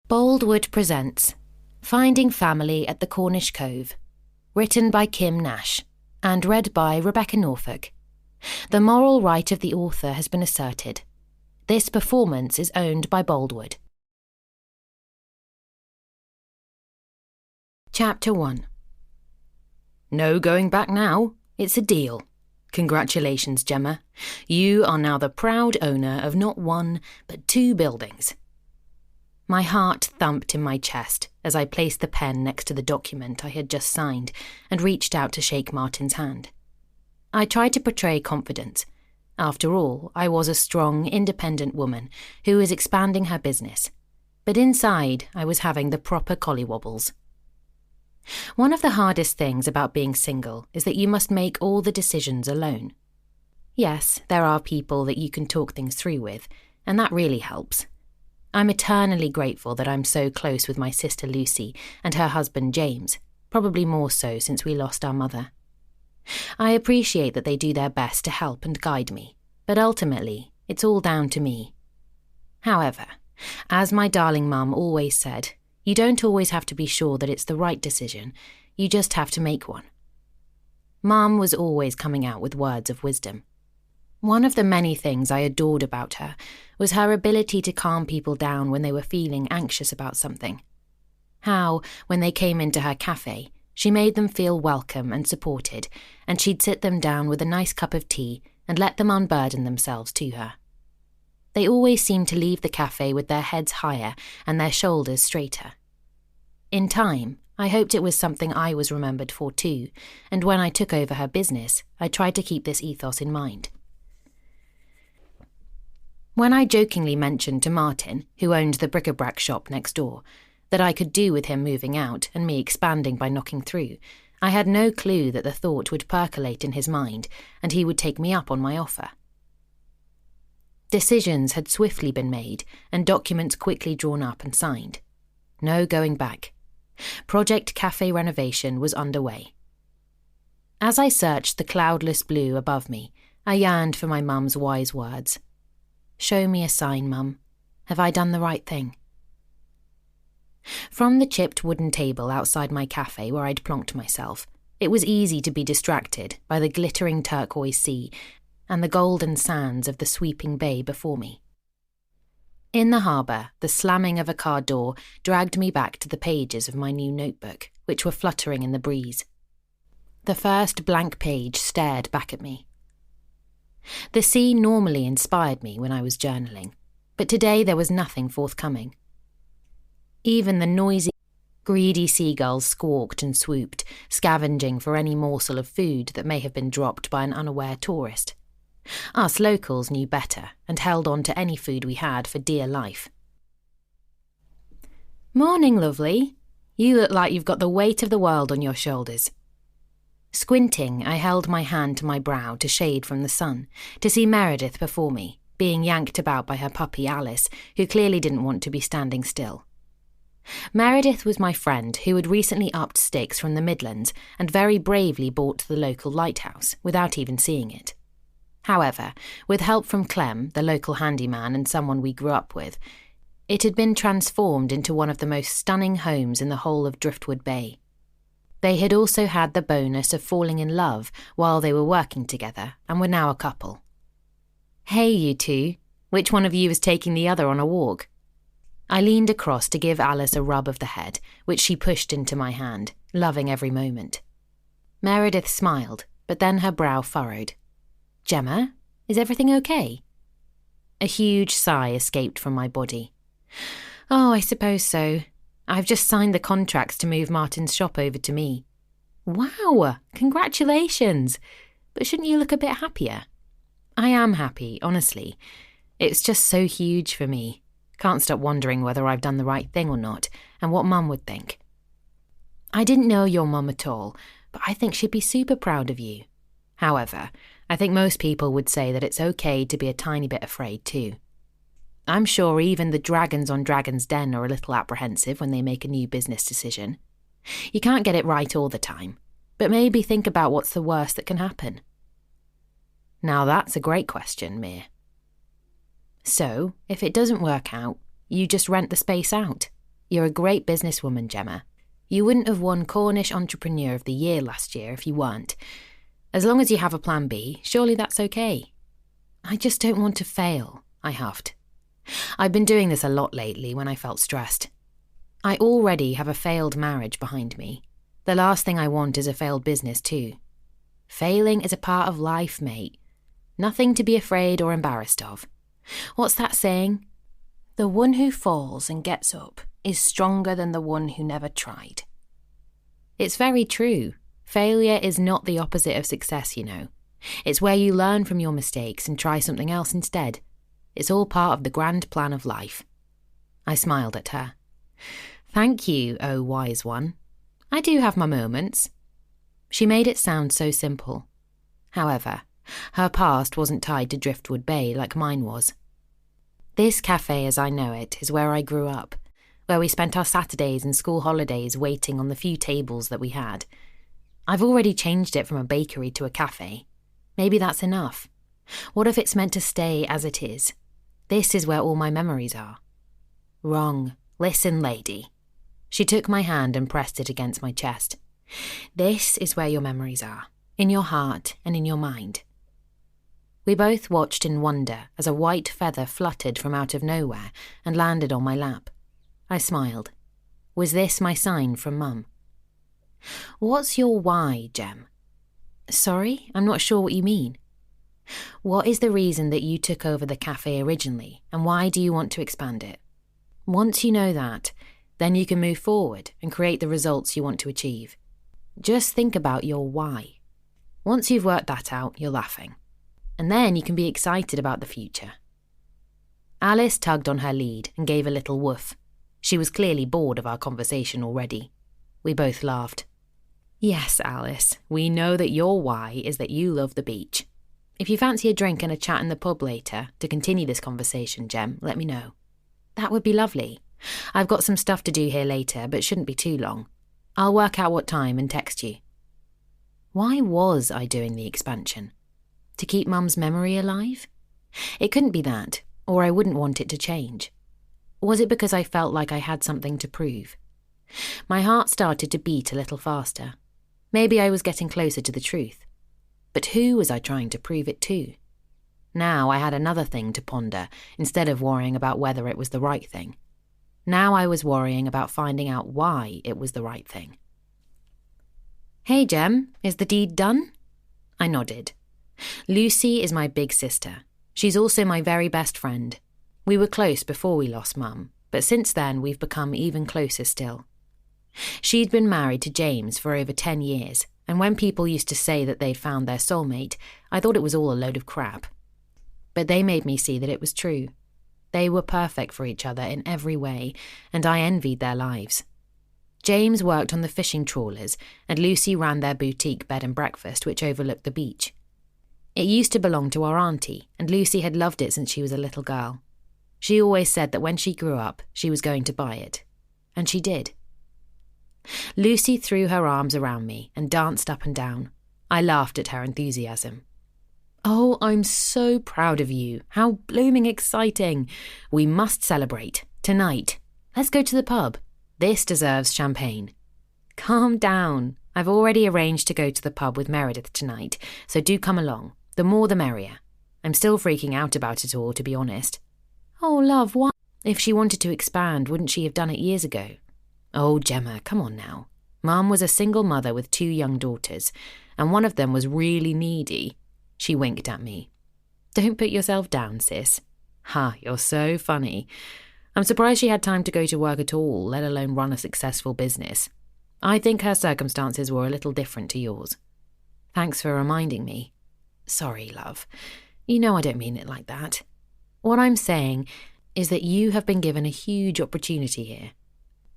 Boldwood presents Finding Family at the Cornish Cove, written by Nash, and read by Rebecca Norfolk. The moral right of the author has been asserted. This performance is owned by Boldwood. Chapter 1. No going back now. It's a deal. Congratulations, Gemma. You are now the proud owner of not one, but 2 buildings. My heart thumped in my chest as I placed the pen next to the document I had just signed and reached out to shake Martin's hand. I tried to portray confidence. After all, I was a strong, independent woman who was expanding her business. But inside, I was having the proper collywobbles. One of the hardest things about being single is that you must make all the decisions alone. Yes, there are people that you can talk things through with, and that really helps. I'm eternally grateful that I'm so close with my sister Lucy and her husband James, probably more so since we lost our mother. I appreciate that they do their best to help and guide me, but ultimately, it's all down to me. However, as my darling mum always said, you don't always have to be sure that it's the right decision, you just have to make one. Mum was always coming out with words of wisdom. One of the many things I adored about her was her ability to calm people down when they were feeling anxious about something. How, when they came into her café, she made them feel welcome and supported, and she'd sit them down with a nice cup of tea and let them unburden themselves to her. They always seemed to leave the café with their heads higher and their shoulders straighter. In time, I hoped it was something I was remembered for too, and when I took over her business, I tried to keep this ethos in mind. When I jokingly mentioned to Martin, who owned the bric-a-brac shop next door, that I could do with him moving out and me expanding by knocking through, I had no clue that the thought would percolate in his mind and he would take me up on my offer. Decisions had swiftly been made and documents quickly drawn up and signed. No going back. Project Café renovation was underway. As I searched the cloudless blue above me, I yearned for my mum's wise words. Show me a sign, Mum. Have I done the right thing? From the chipped wooden table outside my café where I'd plonked myself, it was easy to be distracted by the glittering turquoise sea and the golden sands of the sweeping bay before me. In the harbour, the slamming of a car door dragged me back to the pages of my new notebook, which were fluttering in the breeze. The first blank page stared back at me. The sea normally inspired me when I was journaling, but today there was nothing forthcoming. Even the noisy, greedy seagulls squawked and swooped, scavenging for any morsel of food that may have been dropped by an unaware tourist. Us locals knew better and held on to any food we had for dear life. Morning, lovely. You look like you've got the weight of the world on your shoulders. Squinting, I held my hand to my brow to shade from the sun, to see Meredith before me, being yanked about by her puppy Alice, who clearly didn't want to be standing still. Meredith was my friend who had recently upped sticks from the Midlands and very bravely bought the local lighthouse, without even seeing it. However, with help from Clem, the local handyman and someone we grew up with, it had been transformed into one of the most stunning homes in the whole of Driftwood Bay. They had also had the bonus of falling in love while they were working together and were now a couple. Hey, you two, which one of you is taking the other on a walk? I leaned across to give Alice a rub of the head, which she pushed into my hand, loving every moment. Meredith smiled, but then her brow furrowed. Gemma, is everything okay? A huge sigh escaped from my body. Oh, I suppose so. I've just signed the contracts to move Martin's shop over to me. Wow, congratulations! But shouldn't you look a bit happier? I am happy, honestly. It's just so huge for me. Can't stop wondering whether I've done the right thing or not, and what Mum would think. I didn't know your mum at all, but I think she'd be super proud of you. However, I think most people would say that it's okay to be a tiny bit afraid too. I'm sure even the dragons on Dragon's Den are a little apprehensive when they make a new business decision. You can't get it right all the time, but maybe think about what's the worst that can happen. Now that's a great question, Mir. So, if it doesn't work out, you just rent the space out. You're a great businesswoman, Gemma. You wouldn't have won Cornish Entrepreneur of the Year last year if you weren't. As long as you have a plan B, surely that's okay. I just don't want to fail, I huffed. I've been doing this a lot lately when I felt stressed. I already have a failed marriage behind me. The last thing I want is a failed business too. Failing is a part of life, mate. Nothing to be afraid or embarrassed of. What's that saying? The one who falls and gets up is stronger than the one who never tried. It's very true. Failure is not the opposite of success, you know. It's where you learn from your mistakes and try something else instead. It's all part of the grand plan of life. I smiled at her. Thank you, oh wise one. I do have my moments. She made it sound so simple. However, her past wasn't tied to Driftwood Bay like mine was. This café as I know it is where I grew up, where we spent our Saturdays and school holidays waiting on the few tables that we had. I've already changed it from a bakery to a café. Maybe that's enough. What if it's meant to stay as it is? This is where all my memories are. Wrong. Listen, lady. She took my hand and pressed it against my chest. This is where your memories are, in your heart and in your mind. We both watched in wonder as a white feather fluttered from out of nowhere and landed on my lap. I smiled. Was this my sign from Mum? What's your why, Gem? Sorry, I'm not sure what you mean. What is the reason that you took over the cafe originally, and why do you want to expand it? Once you know that, then you can move forward and create the results you want to achieve. Just think about your why. Once you've worked that out, you're laughing. And then you can be excited about the future. Alice tugged on her lead and gave a little woof. She was clearly bored of our conversation already. We both laughed. Yes, Alice, we know that your why is that you love the beach. If you fancy a drink and a chat in the pub later to continue this conversation, Gem, let me know. That would be lovely. I've got some stuff to do here later, but shouldn't be too long. I'll work out what time and text you. Why was I doing the expansion? To keep Mum's memory alive? It couldn't be that, or I wouldn't want it to change. Was it because I felt like I had something to prove? My heart started to beat a little faster. Maybe I was getting closer to the truth. But who was I trying to prove it to? Now I had another thing to ponder instead of worrying about whether it was the right thing. Now I was worrying about finding out why it was the right thing. Hey, Gem, is the deed done? I nodded. Lucy is my big sister. She's also my very best friend. We were close before we lost Mum, but since then we've become even closer still. She'd been married to James for over 10 years, and when people used to say that they'd found their soulmate, I thought it was all a load of crap. But they made me see that it was true. They were perfect for each other in every way, and I envied their lives. James worked on the fishing trawlers, and Lucy ran their boutique bed and breakfast, which overlooked the beach. It used to belong to our auntie, and Lucy had loved it since she was a little girl. She always said that when she grew up, she was going to buy it. And she did. Lucy threw her arms around me and danced up and down. I laughed at her enthusiasm. Oh, I'm so proud of you. How blooming exciting. We must celebrate. Tonight. Let's go to the pub. This deserves champagne. Calm down. I've already arranged to go to the pub with Meredith tonight, so do come along. The more the merrier. I'm still freaking out about it all, to be honest. Oh, love, why? If she wanted to expand, wouldn't she have done it years ago? Oh, Gemma, come on now. Mum was a single mother with 2 young daughters, and one of them was really needy. She winked at me. Don't put yourself down, sis. Ha, you're so funny. I'm surprised she had time to go to work at all, let alone run a successful business. I think her circumstances were a little different to yours. Thanks for reminding me. Sorry, love. You know I don't mean it like that. What I'm saying is that you have been given a huge opportunity here.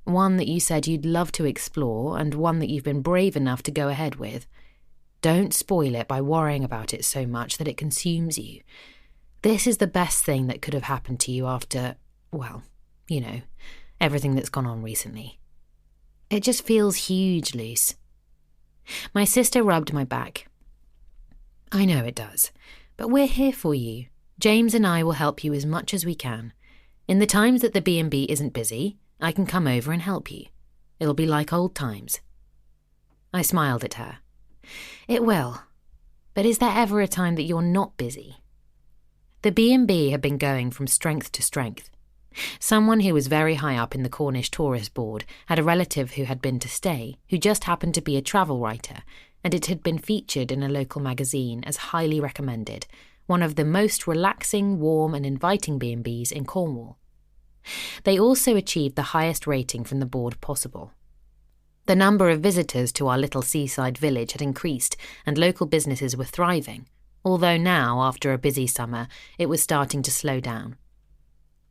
One that you said you'd love to explore, and one that you've been brave enough to go ahead with. Don't spoil it by worrying about it so much that it consumes you. This is the best thing that could have happened to you after, well, you know, everything that's gone on recently. It just feels huge, Luce. My sister rubbed my back. I know it does, but we're here for you. James and I will help you as much as we can. In the times that the B&B isn't busy, I can come over and help you. It'll be like old times." I smiled at her. "It will. But is there ever a time that you're not busy?" The B&B had been going from strength to strength. Someone who was very high up in the Cornish tourist board had a relative who had been to stay, who just happened to be a travel writer, and it had been featured in a local magazine as highly recommended, one of the most relaxing, warm and inviting B&Bs in Cornwall. They also achieved the highest rating from the board possible. The number of visitors to our little seaside village had increased and local businesses were thriving, although now, after a busy summer, it was starting to slow down.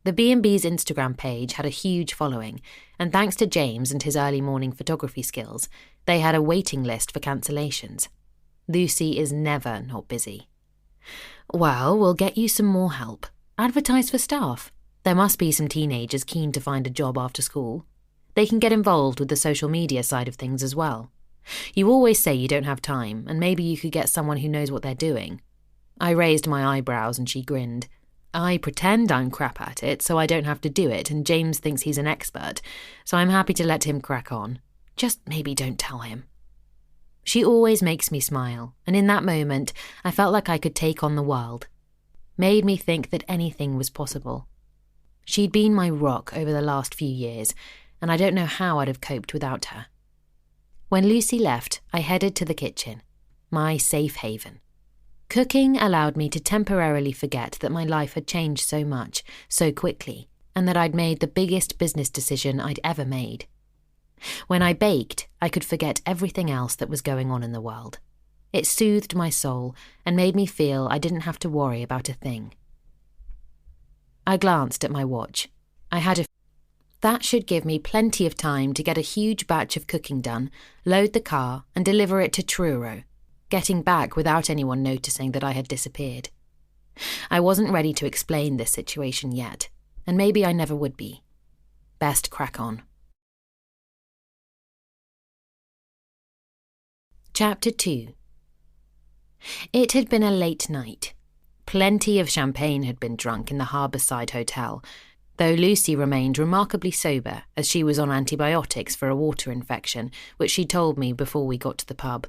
The B&B's Instagram page had a huge following, and thanks to James and his early morning photography skills, they had a waiting list for cancellations. Lucy is never not busy. "Well, we'll get you some more help. Advertise for staff. There must be some teenagers keen to find a job after school. They can get involved with the social media side of things as well. You always say you don't have time, and maybe you could get someone who knows what they're doing." I raised my eyebrows and she grinned. "I pretend I'm crap at it so I don't have to do it, and James thinks he's an expert, so I'm happy to let him crack on. Just maybe don't tell him." She always makes me smile, and in that moment I felt like I could take on the world. Made me think that anything was possible. She'd been my rock over the last few years, and I don't know how I'd have coped without her. When Lucy left, I headed to the kitchen, my safe haven. Cooking allowed me to temporarily forget that my life had changed so much, so quickly, and that I'd made the biggest business decision I'd ever made. When I baked, I could forget everything else that was going on in the world. It soothed my soul and made me feel I didn't have to worry about a thing. I glanced at my watch. That should give me plenty of time to get a huge batch of cooking done, load the car, and deliver it to Truro, getting back without anyone noticing that I had disappeared. I wasn't ready to explain this situation yet, and maybe I never would be. Best crack on. Chapter 2. It had been a late night. Plenty of champagne had been drunk in the Harbourside Hotel, though Lucy remained remarkably sober as she was on antibiotics for a water infection, which she told me before we got to the pub.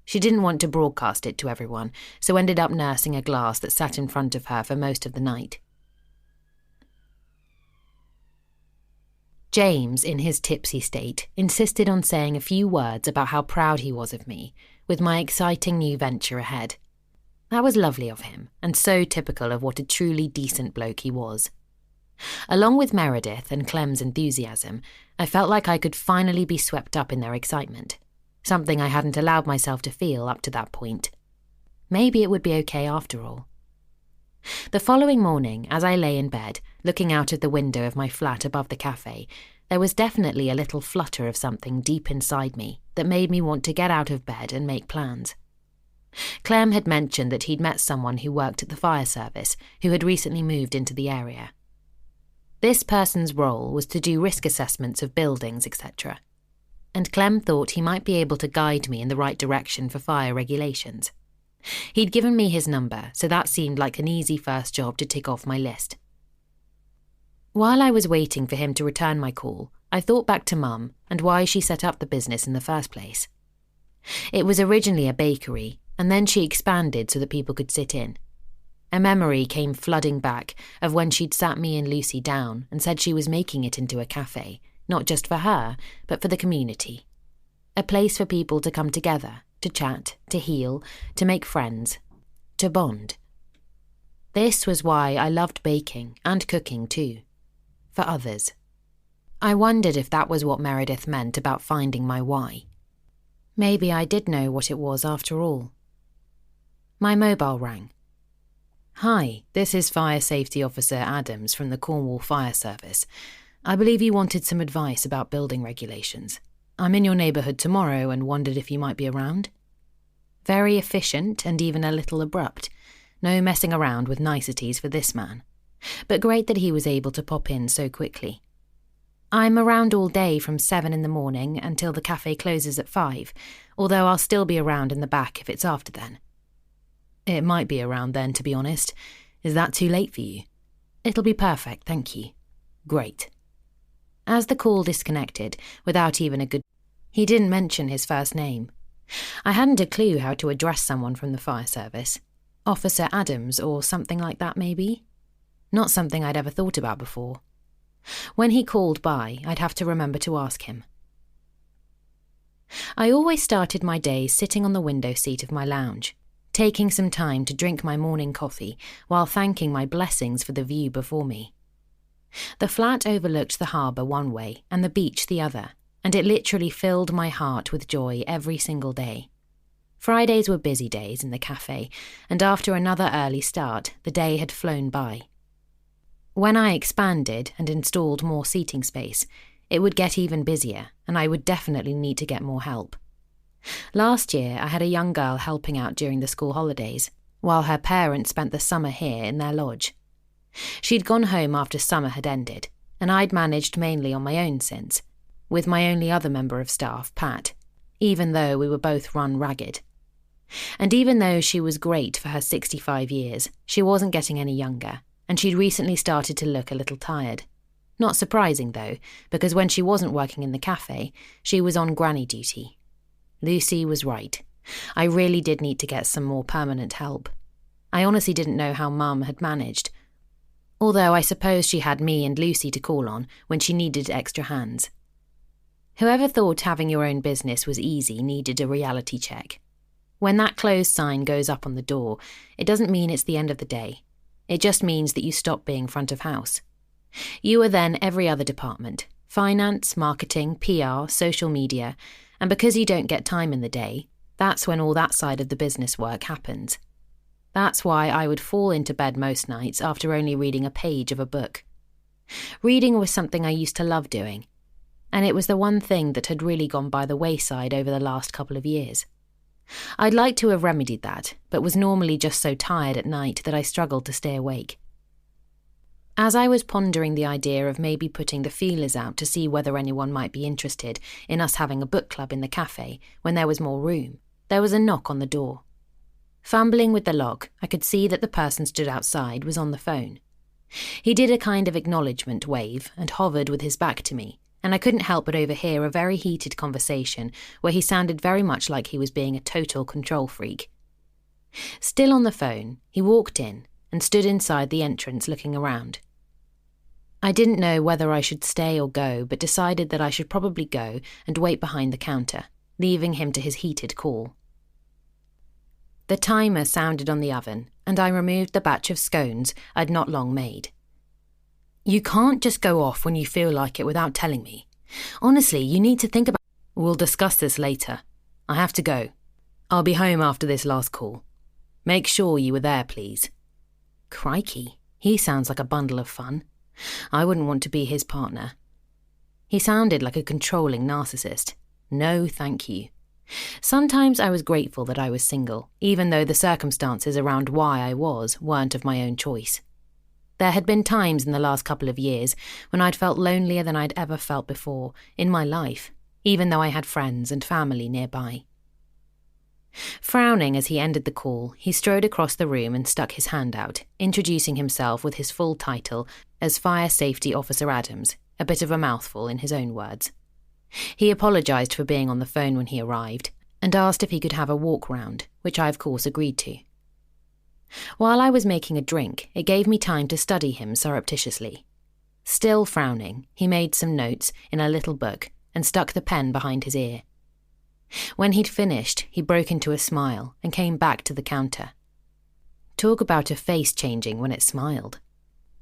She didn't want to broadcast it to everyone, so ended up nursing a glass that sat in front of her for most of the night. James, in his tipsy state, insisted on saying a few words about how proud he was of me, with my exciting new venture ahead. That was lovely of him, and so typical of what a truly decent bloke he was. Along with Meredith and Clem's enthusiasm, I felt like I could finally be swept up in their excitement, something I hadn't allowed myself to feel up to that point. Maybe it would be okay after all. The following morning, as I lay in bed, looking out of the window of my flat above the café, there was definitely a little flutter of something deep inside me that made me want to get out of bed and make plans. Clem had mentioned that he'd met someone who worked at the fire service who had recently moved into the area. This person's role was to do risk assessments of buildings, etc. And Clem thought he might be able to guide me in the right direction for fire regulations. He'd given me his number, so that seemed like an easy first job to tick off my list. While I was waiting for him to return my call, I thought back to Mum and why she set up the business in the first place. It was originally a bakery, and then she expanded so that people could sit in. A memory came flooding back of when she'd sat me and Lucy down and said she was making it into a café, not just for her, but for the community. A place for people to come together, to chat, to heal, to make friends, to bond. This was why I loved baking and cooking too, for others. I wondered if that was what Meredith meant about finding my why. Maybe I did know what it was after all. My mobile rang. "Hi, this is Fire Safety Officer Adams from the Cornwall Fire Service. I believe you wanted some advice about building regulations. I'm in your neighbourhood tomorrow and wondered if you might be around." Very efficient and even a little abrupt. No messing around with niceties for this man. But great that he was able to pop in so quickly. "I'm around all day from 7 in the morning until the café closes at 5, although I'll still be around in the back if it's after then." "It might be around then, to be honest. Is that too late for you?" "It'll be perfect, thank you." "Great." As the call disconnected, without even a good... He didn't mention his first name. I hadn't a clue how to address someone from the fire service. Officer Adams or something like that, maybe? Not something I'd ever thought about before. When he called by, I'd have to remember to ask him. I always started my days sitting on the window seat of my lounge, taking some time to drink my morning coffee while thanking my blessings for the view before me. The flat overlooked the harbour one way and the beach the other, and it literally filled my heart with joy every single day. Fridays were busy days in the café, and after another early start, the day had flown by. When I expanded and installed more seating space, it would get even busier, and I would definitely need to get more help. Last year, I had a young girl helping out during the school holidays, while her parents spent the summer here in their lodge. She'd gone home after summer had ended, and I'd managed mainly on my own since, with my only other member of staff, Pat, even though we were both run ragged. And even though she was great for her 65 years, she wasn't getting any younger, and she'd recently started to look a little tired. Not surprising, though, because when she wasn't working in the cafe, she was on granny duty. Lucy was right. I really did need to get some more permanent help. I honestly didn't know how Mum had managed, although I suppose she had me and Lucy to call on when she needed extra hands. Whoever thought having your own business was easy needed a reality check. When that closed sign goes up on the door, it doesn't mean it's the end of the day. It just means that you stop being front of house. You are then every other department: finance, marketing, PR, social media, and because you don't get time in the day, that's when all that side of the business work happens. That's why I would fall into bed most nights after only reading a page of a book. Reading was something I used to love doing, and it was the one thing that had really gone by the wayside over the last couple of years. I'd like to have remedied that, but was normally just so tired at night that I struggled to stay awake. As I was pondering the idea of maybe putting the feelers out to see whether anyone might be interested in us having a book club in the cafe when there was more room, there was a knock on the door. Fumbling with the lock, I could see that the person stood outside was on the phone. He did a kind of acknowledgement wave and hovered with his back to me, and I couldn't help but overhear a very heated conversation where he sounded very much like he was being a total control freak. Still on the phone, he walked in and stood inside the entrance looking around. I didn't know whether I should stay or go, but decided that I should probably go and wait behind the counter, leaving him to his heated call. The timer sounded on the oven, and I removed the batch of scones I'd not long made. You can't just go off when you feel like it without telling me. Honestly, you need to think about... We'll discuss this later. I have to go. I'll be home after this last call. Make sure you were there, please. Crikey, he sounds like a bundle of fun. I wouldn't want to be his partner. He sounded like a controlling narcissist. No, thank you. Sometimes I was grateful that I was single, even though the circumstances around why I was weren't of my own choice. There had been times in the last couple of years when I'd felt lonelier than I'd ever felt before in my life, even though I had friends and family nearby. Frowning as he ended the call, he strode across the room and stuck his hand out, introducing himself with his full title as Fire Safety Officer Adams, a bit of a mouthful in his own words. He apologised for being on the phone when he arrived and asked if he could have a walk round, which I of course agreed to. While I was making a drink, it gave me time to study him surreptitiously. Still frowning, he made some notes in a little book and stuck the pen behind his ear. When he'd finished, he broke into a smile and came back to the counter. Talk about a face changing when it smiled.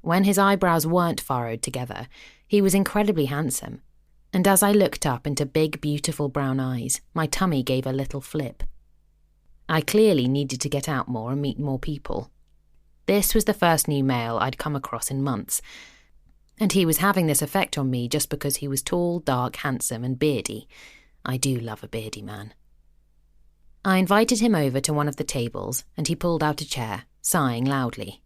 When his eyebrows weren't furrowed together, he was incredibly handsome, and as I looked up into big, beautiful brown eyes, my tummy gave a little flip. I clearly needed to get out more and meet more people. This was the first new male I'd come across in months, and he was having this effect on me just because he was tall, dark, handsome, and beardy. I do love a beardy man. I invited him over to one of the tables, and he pulled out a chair, sighing loudly.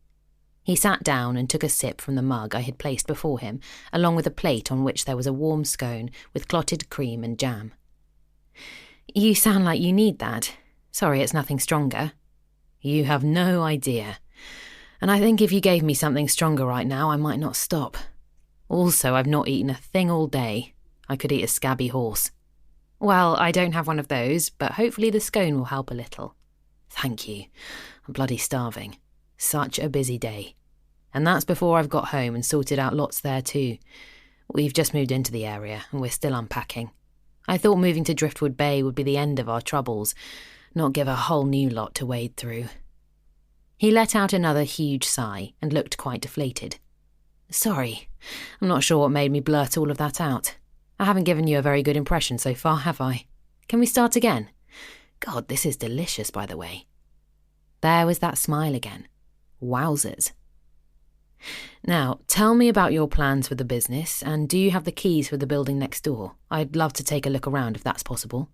He sat down and took a sip from the mug I had placed before him, along with a plate on which there was a warm scone with clotted cream and jam. You sound like you need that. Sorry, it's nothing stronger. You have no idea. And I think if you gave me something stronger right now, I might not stop. Also, I've not eaten a thing all day. I could eat a scabby horse. Well, I don't have one of those, but hopefully the scone will help a little. Thank you. I'm bloody starving. Such a busy day. And that's before I've got home and sorted out lots there too. We've just moved into the area and we're still unpacking. I thought moving to Driftwood Bay would be the end of our troubles, not give a whole new lot to wade through. He let out another huge sigh and looked quite deflated. Sorry, I'm not sure what made me blurt all of that out. I haven't given you a very good impression so far, have I? Can we start again? God, this is delicious, by the way. There was that smile again. Wowzers. Now, tell me about your plans for the business, and do you have the keys for the building next door? I'd love to take a look around if that's possible.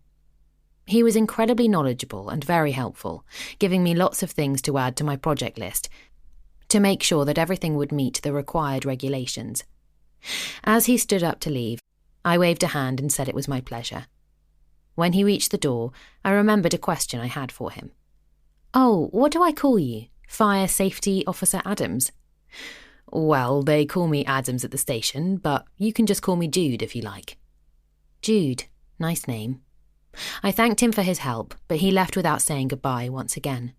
He was incredibly knowledgeable and very helpful, giving me lots of things to add to my project list to make sure that everything would meet the required regulations. As he stood up to leave, I waved a hand and said it was my pleasure. When he reached the door, I remembered a question I had for him. Oh, what do I call you? Fire Safety Officer Adams? Well, they call me Adams at the station, but you can just call me Jude if you like. Jude, nice name. I thanked him for his help, but he left without saying goodbye once again.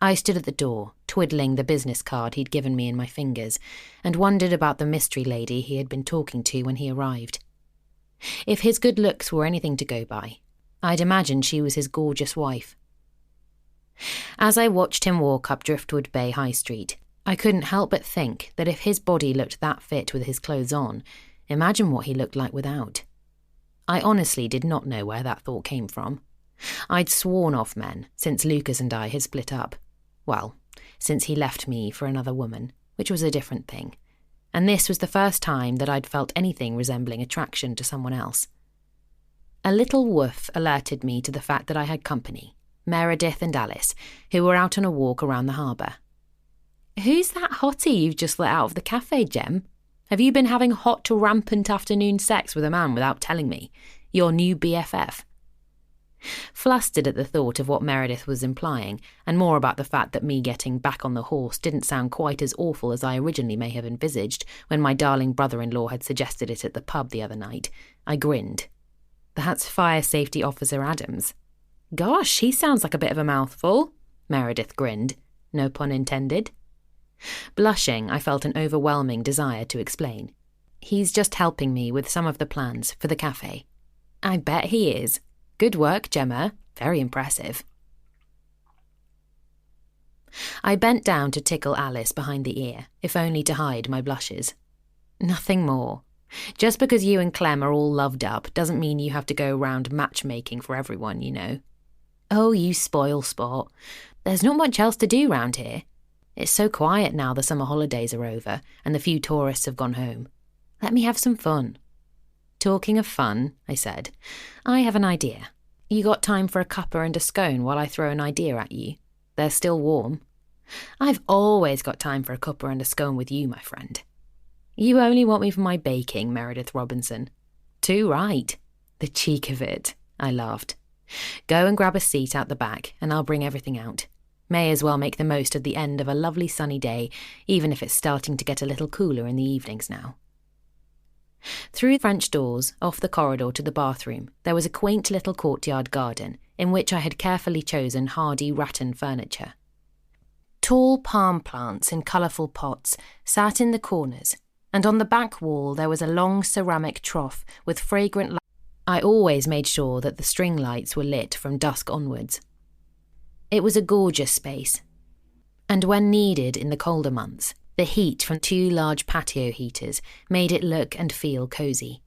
I stood at the door, twiddling the business card he'd given me in my fingers, and wondered about the mystery lady he had been talking to when he arrived. If his good looks were anything to go by, I'd imagined she was his gorgeous wife. As I watched him walk up Driftwood Bay High Street, I couldn't help but think that if his body looked that fit with his clothes on, imagine what he looked like without. I honestly did not know where that thought came from. I'd sworn off men since Lucas and I had split up. Well, since he left me for another woman, which was a different thing. And this was the first time that I'd felt anything resembling attraction to someone else. A little woof alerted me to the fact that I had company, Meredith and Alice, who were out on a walk around the harbour. Who's that hottie you've just let out of the café, Gem? Have you been having hot to rampant afternoon sex with a man without telling me? Your new BFF? Flustered at the thought of what Meredith was implying, and more about the fact that me getting back on the horse didn't sound quite as awful as I originally may have envisaged when my darling brother-in-law had suggested it at the pub the other night, I grinned. That's Fire Safety Officer Adams. Gosh, he sounds like a bit of a mouthful, Meredith grinned, no pun intended. Blushing, I felt an overwhelming desire to explain. He's just helping me with some of the plans for the café. I bet he is. Good work, Gemma. Very impressive. I bent down to tickle Alice behind the ear, if only to hide my blushes. Nothing more. Just because you and Clem are all loved up doesn't mean you have to go around matchmaking for everyone, you know. Oh, you spoil sport. There's not much else to do round here. It's so quiet now the summer holidays are over and the few tourists have gone home. Let me have some fun. Talking of fun, I said, I have an idea. You got time for a cuppa and a scone while I throw an idea at you? They're still warm. I've always got time for a cuppa and a scone with you, my friend. You only want me for my baking, Meredith Robinson. Too right. The cheek of it, I laughed. Go and grab a seat out the back and I'll bring everything out. May as well make the most of the end of a lovely sunny day, even if it's starting to get a little cooler in the evenings now. Through French doors, off the corridor to the bathroom, there was a quaint little courtyard garden in which I had carefully chosen hardy rattan furniture. Tall palm plants in colourful pots sat in the corners, and on the back wall there was a long ceramic trough with fragrant lights. I always made sure that the string lights were lit from dusk onwards. It was a gorgeous space, and when needed in the colder months, the heat from 2 large patio heaters made it look and feel cosy.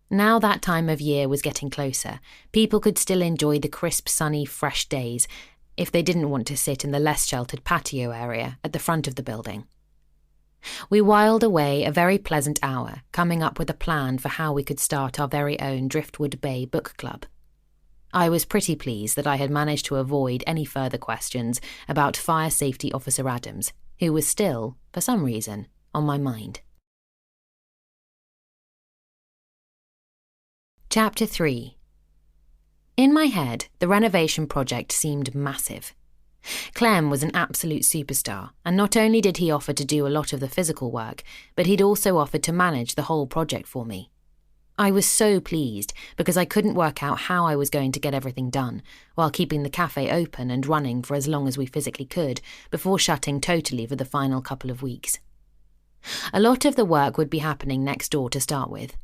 Now that time of year was getting closer, people could still enjoy the crisp, sunny, fresh days if they didn't want to sit in the less sheltered patio area at the front of the building. We whiled away a very pleasant hour, coming up with a plan for how we could start our very own Driftwood Bay book club. I was pretty pleased that I had managed to avoid any further questions about Fire Safety Officer Adams, who was still, for some reason, on my mind. Chapter 3. In my head, the renovation project seemed massive. Clem was an absolute superstar, and not only did he offer to do a lot of the physical work, but he'd also offered to manage the whole project for me. I was so pleased because I couldn't work out how I was going to get everything done, while keeping the cafe open and running for as long as we physically could, before shutting totally for the final couple of weeks. A lot of the work would be happening next door to start with.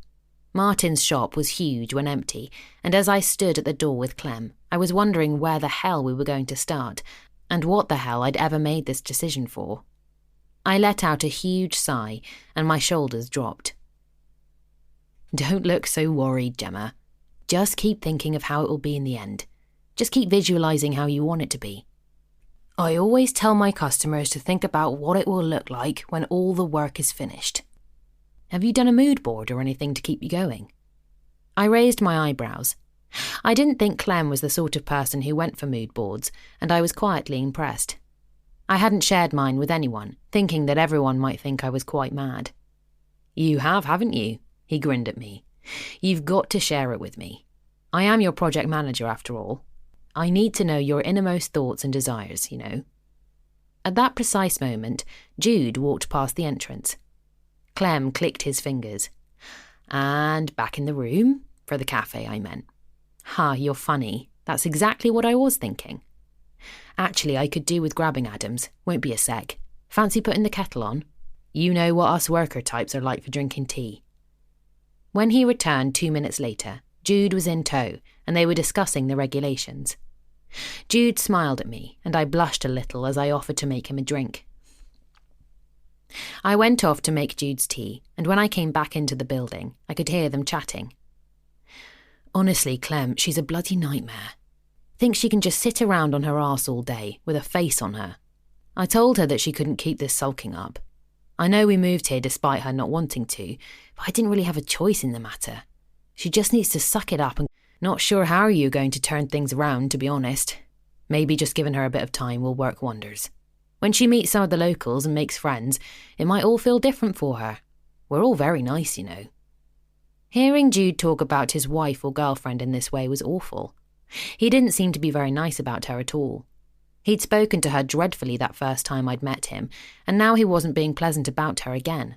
Martin's shop was huge when empty, and as I stood at the door with Clem, I was wondering where the hell we were going to start, and what the hell I'd ever made this decision for. I let out a huge sigh, and my shoulders dropped. Don't look so worried, Gemma. Just keep thinking of how it will be in the end. Just keep visualising how you want it to be. I always tell my customers to think about what it will look like when all the work is finished. Have you done a mood board or anything to keep you going? I raised my eyebrows. I didn't think Clem was the sort of person who went for mood boards, and I was quietly impressed. I hadn't shared mine with anyone, thinking that everyone might think I was quite mad. You have, haven't you? He grinned at me. You've got to share it with me. I am your project manager after all. I need to know your innermost thoughts and desires, you know. At that precise moment, Jude walked past the entrance. Clem clicked his fingers. And back in the room? For the cafe, I meant. Ha, you're funny. That's exactly what I was thinking. Actually, I could do with grabbing Adams. Won't be a sec. Fancy putting the kettle on? You know what us worker types are like for drinking tea. When he returned 2 minutes later, Jude was in tow, and they were discussing the regulations. Jude smiled at me, and I blushed a little as I offered to make him a drink. I went off to make Jude's tea, and when I came back into the building, I could hear them chatting. Honestly, Clem, she's a bloody nightmare. Thinks she can just sit around on her arse all day, with a face on her. I told her that she couldn't keep this sulking up. I know we moved here despite her not wanting to, but I didn't really have a choice in the matter. She just needs to suck it up, and not sure how you're going to turn things around, to be honest. Maybe just giving her a bit of time will work wonders. When she meets some of the locals and makes friends, it might all feel different for her. We're all very nice, you know. Hearing Jude talk about his wife or girlfriend in this way was awful. He didn't seem to be very nice about her at all. He'd spoken to her dreadfully that first time I'd met him, and now he wasn't being pleasant about her again.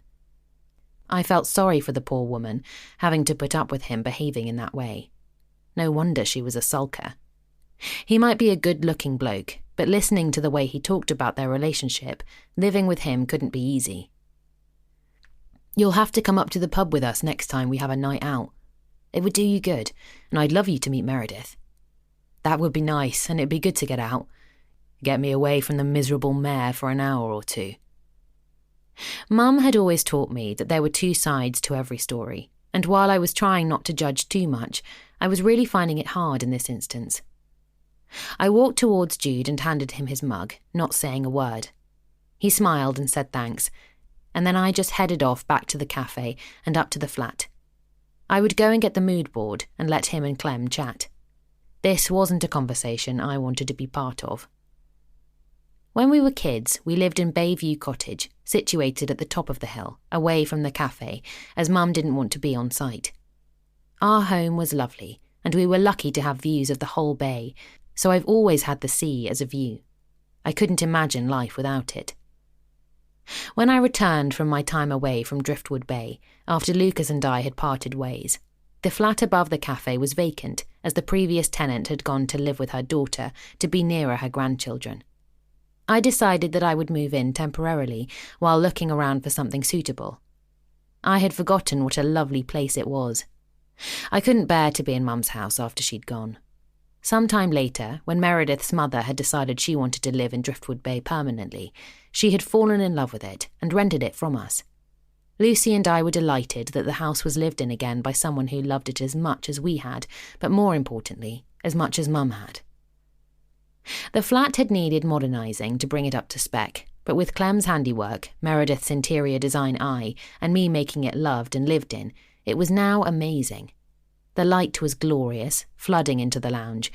I felt sorry for the poor woman, having to put up with him behaving in that way. No wonder she was a sulker. He might be a good-looking bloke, but listening to the way he talked about their relationship, living with him couldn't be easy. You'll have to come up to the pub with us next time we have a night out. It would do you good, and I'd love you to meet Meredith. That would be nice, and it'd be good to get out. Get me away from the miserable mare for an hour or two. Mum had always taught me that there were two sides to every story, and while I was trying not to judge too much, I was really finding it hard in this instance. I walked towards Jude and handed him his mug, not saying a word. He smiled and said thanks, and then I just headed off back to the cafe and up to the flat. I would go and get the mood board and let him and Clem chat. This wasn't a conversation I wanted to be part of. When we were kids, we lived in Bayview Cottage, situated at the top of the hill, away from the cafe, as Mum didn't want to be on site. Our home was lovely, and we were lucky to have views of the whole bay, so I've always had the sea as a view. I couldn't imagine life without it. When I returned from my time away from Driftwood Bay, after Lucas and I had parted ways, the flat above the cafe was vacant, as the previous tenant had gone to live with her daughter to be nearer her grandchildren. I decided that I would move in temporarily while looking around for something suitable. I had forgotten what a lovely place it was. I couldn't bear to be in Mum's house after she'd gone. Some time later, when Meredith's mother had decided she wanted to live in Driftwood Bay permanently, she had fallen in love with it and rented it from us. Lucy and I were delighted that the house was lived in again by someone who loved it as much as we had, but more importantly, as much as Mum had. The flat had needed modernising to bring it up to spec, but with Clem's handiwork, Meredith's interior design eye, and me making it loved and lived in, it was now amazing. The light was glorious, flooding into the lounge,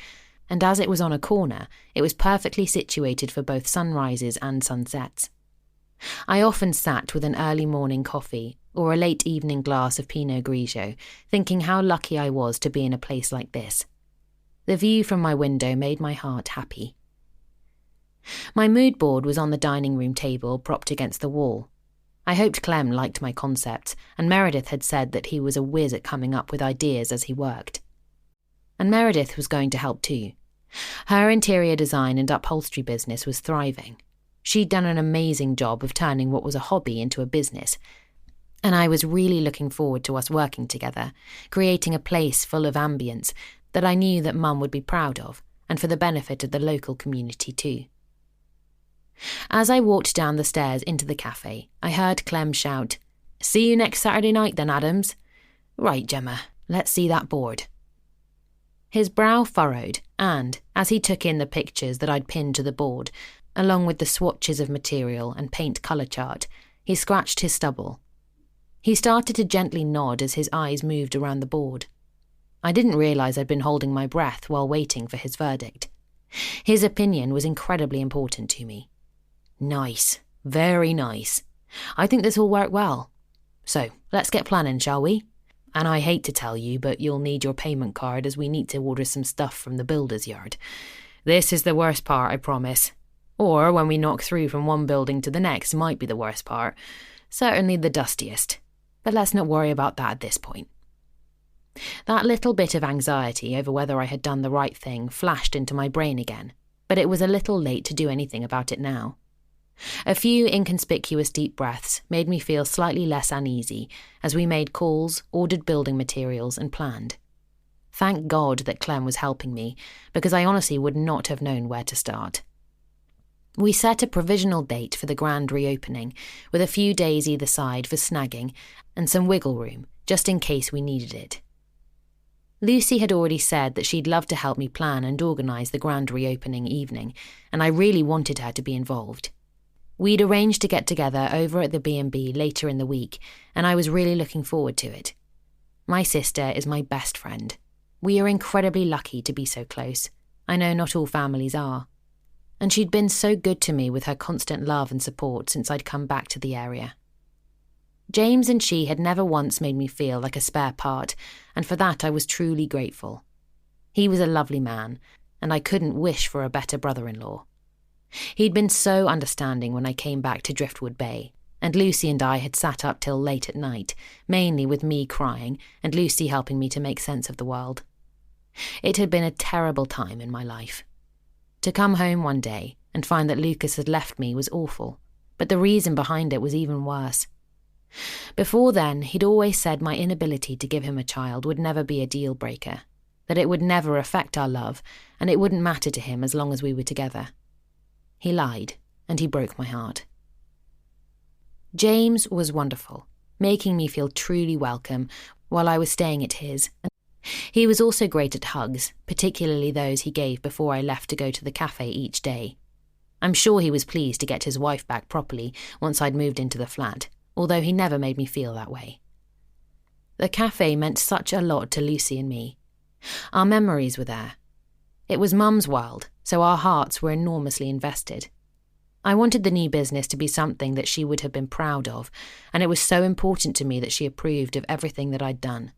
and as it was on a corner, it was perfectly situated for both sunrises and sunsets. I often sat with an early morning coffee or a late evening glass of Pinot Grigio, thinking how lucky I was to be in a place like this. The view from my window made my heart happy. My mood board was on the dining room table, propped against the wall. I hoped Clem liked my concepts, and Meredith had said that he was a whiz at coming up with ideas as he worked. And Meredith was going to help too. Her interior design and upholstery business was thriving. She'd done an amazing job of turning what was a hobby into a business, and I was really looking forward to us working together, creating a place full of ambience that I knew that Mum would be proud of, and for the benefit of the local community too. As I walked down the stairs into the café, I heard Clem shout, "See you next Saturday night then, Adams." "Right, Gemma, let's see that board." His brow furrowed, and, as he took in the pictures that I'd pinned to the board, along with the swatches of material and paint colour chart, he scratched his stubble. He started to gently nod as his eyes moved around the board. I didn't realise I'd been holding my breath while waiting for his verdict. His opinion was incredibly important to me. "Nice, very nice. I think this will work well. So, let's get planning, shall we? And I hate to tell you, but you'll need your payment card as we need to order some stuff from the builder's yard. This is the worst part, I promise. Or when we knock through from one building to the next might be the worst part. Certainly the dustiest. But let's not worry about that at this point." That little bit of anxiety over whether I had done the right thing flashed into my brain again, but it was a little late to do anything about it now. A few inconspicuous deep breaths made me feel slightly less uneasy as we made calls, ordered building materials and planned. Thank God that Clem was helping me, because I honestly would not have known where to start. We set a provisional date for the grand reopening, with a few days either side for snagging and some wiggle room, just in case we needed it. Lucy had already said that she'd love to help me plan and organise the grand reopening evening, and I really wanted her to be involved. We'd arranged to get together over at the B&B later in the week, and I was really looking forward to it. My sister is my best friend. We are incredibly lucky to be so close. I know not all families are. And she'd been so good to me with her constant love and support since I'd come back to the area. James and she had never once made me feel like a spare part, and for that I was truly grateful. He was a lovely man, and I couldn't wish for a better brother-in-law. He'd been so understanding when I came back to Driftwood Bay, and Lucy and I had sat up till late at night, mainly with me crying and Lucy helping me to make sense of the world. It had been a terrible time in my life. To come home one day and find that Lucas had left me was awful, but the reason behind it was even worse. Before then, he'd always said my inability to give him a child would never be a deal breaker, that it would never affect our love, and it wouldn't matter to him as long as we were together. He lied, and he broke my heart. James was wonderful, making me feel truly welcome while I was staying at his. He was also great at hugs, particularly those he gave before I left to go to the café each day. I'm sure he was pleased to get his wife back properly once I'd moved into the flat, although he never made me feel that way. The café meant such a lot to Lucy and me. Our memories were there. It was Mum's world, so our hearts were enormously invested. I wanted the new business to be something that she would have been proud of, and it was so important to me that she approved of everything that I'd done.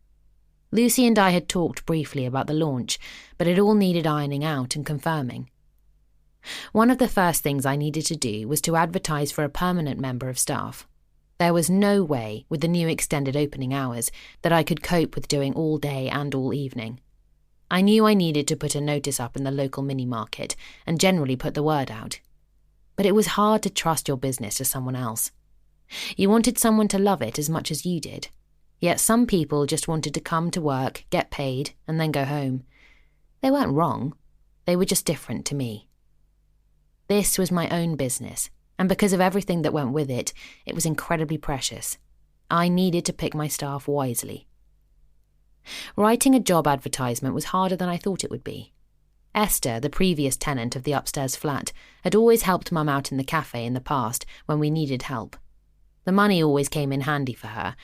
Lucy and I had talked briefly about the launch, but it all needed ironing out and confirming. One of the first things I needed to do was to advertise for a permanent member of staff. There was no way, with the new extended opening hours, that I could cope with doing all day and all evening. I knew I needed to put a notice up in the local mini-market and generally put the word out. But it was hard to trust your business to someone else. You wanted someone to love it as much as you did. Yet some people just wanted to come to work, get paid, and then go home. They weren't wrong. They were just different to me. This was my own business, and because of everything that went with it, it was incredibly precious. I needed to pick my staff wisely. Writing a job advertisement was harder than I thought it would be. Esther, the previous tenant of the upstairs flat, had always helped Mum out in the café in the past when we needed help. The money always came in handy for her,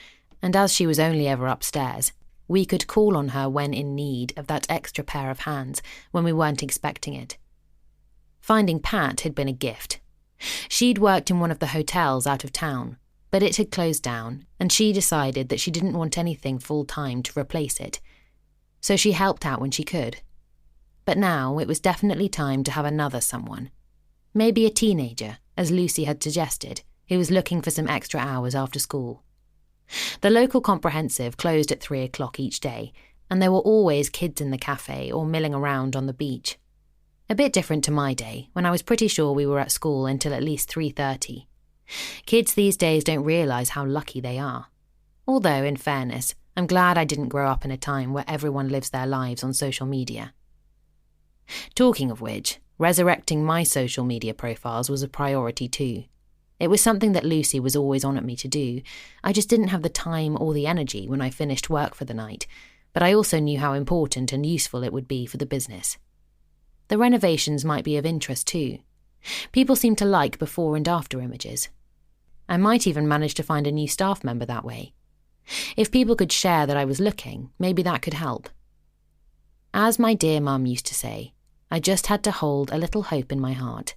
and as she was only ever upstairs, we could call on her when in need of that extra pair of hands when we weren't expecting it. Finding Pat had been a gift. She'd worked in one of the hotels out of town, but it had closed down, and she decided that she didn't want anything full-time to replace it. So she helped out when she could. But now it was definitely time to have another someone. Maybe a teenager, as Lucy had suggested, who was looking for some extra hours after school. The local comprehensive closed at 3 o'clock each day, and there were always kids in the café or milling around on the beach. A bit different to my day, when I was pretty sure we were at school until at least 3:30. Kids these days don't realise how lucky they are. Although, in fairness, I'm glad I didn't grow up in a time where everyone lives their lives on social media. Talking of which, resurrecting my social media profiles was a priority too. It was something that Lucy was always on at me to do. I just didn't have the time or the energy when I finished work for the night, but I also knew how important and useful it would be for the business. The renovations might be of interest too. People seem to like before and after images. I might even manage to find a new staff member that way. If people could share that I was looking, maybe that could help. As my dear mum used to say, I just had to hold a little hope in my heart.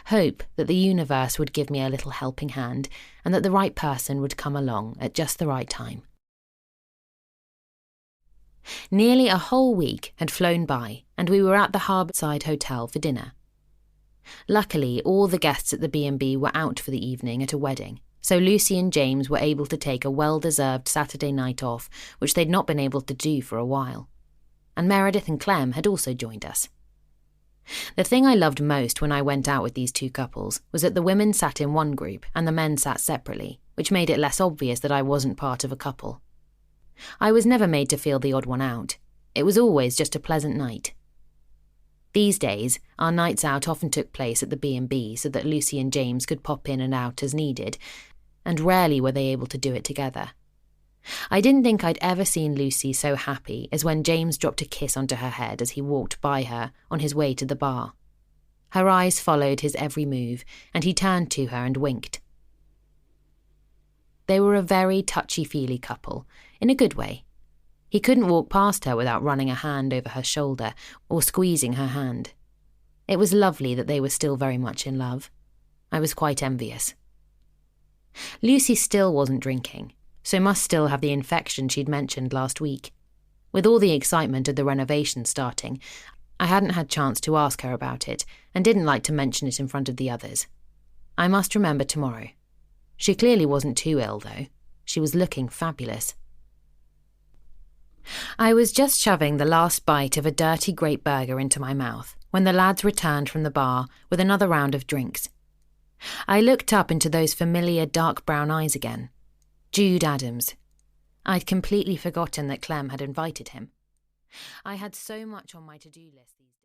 Hope that the universe would give me a little helping hand and that the right person would come along at just the right time. Nearly a whole week had flown by and we were at the Harbourside Hotel for dinner. Luckily, all the guests at the B&B were out for the evening at a wedding, so Lucy and James were able to take a well-deserved Saturday night off, which they'd not been able to do for a while. And Meredith and Clem had also joined us. The thing I loved most when I went out with these two couples was that the women sat in one group and the men sat separately, which made it less obvious that I wasn't part of a couple. I was never made to feel the odd one out. It was always just a pleasant night. These days, our nights out often took place at the B&B so that Lucy and James could pop in and out as needed, and rarely were they able to do it together. I didn't think I'd ever seen Lucy so happy as when James dropped a kiss onto her head as he walked by her on his way to the bar. Her eyes followed his every move, and he turned to her and winked. They were a very touchy-feely couple, in a good way. He couldn't walk past her without running a hand over her shoulder or squeezing her hand. It was lovely that they were still very much in love. I was quite envious. Lucy still wasn't drinking, so must still have the infection she'd mentioned last week. With all the excitement of the renovation starting, I hadn't had chance to ask her about it and didn't like to mention it in front of the others. I must remember tomorrow. She clearly wasn't too ill, though. She was looking fabulous. I was just shoving the last bite of a dirty grape burger into my mouth when the lads returned from the bar with another round of drinks. I looked up into those familiar dark brown eyes again. Jude Adams. I'd completely forgotten that Clem had invited him. I had so much on my to-do list these days.